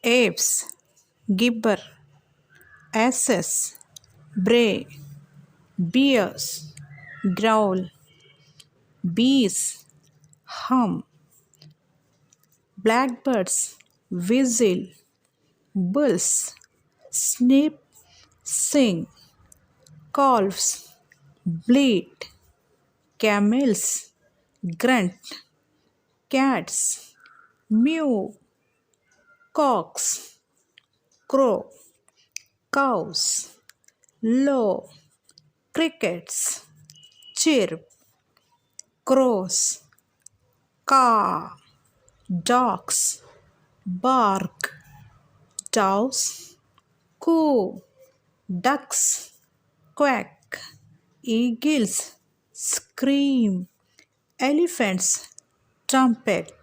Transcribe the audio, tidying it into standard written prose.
apes, gibber, asses, bray, bears, growl, bees, hum, blackbirds, whistle, bulls, snip, sing, calves, bleat, camels, grunt, cats, mew, cocks, crow, cows, low, crickets, chirp, crows, caw, dogs, bark, doves, coo, ducks, quack, eagles, scream, elephants, trumpet,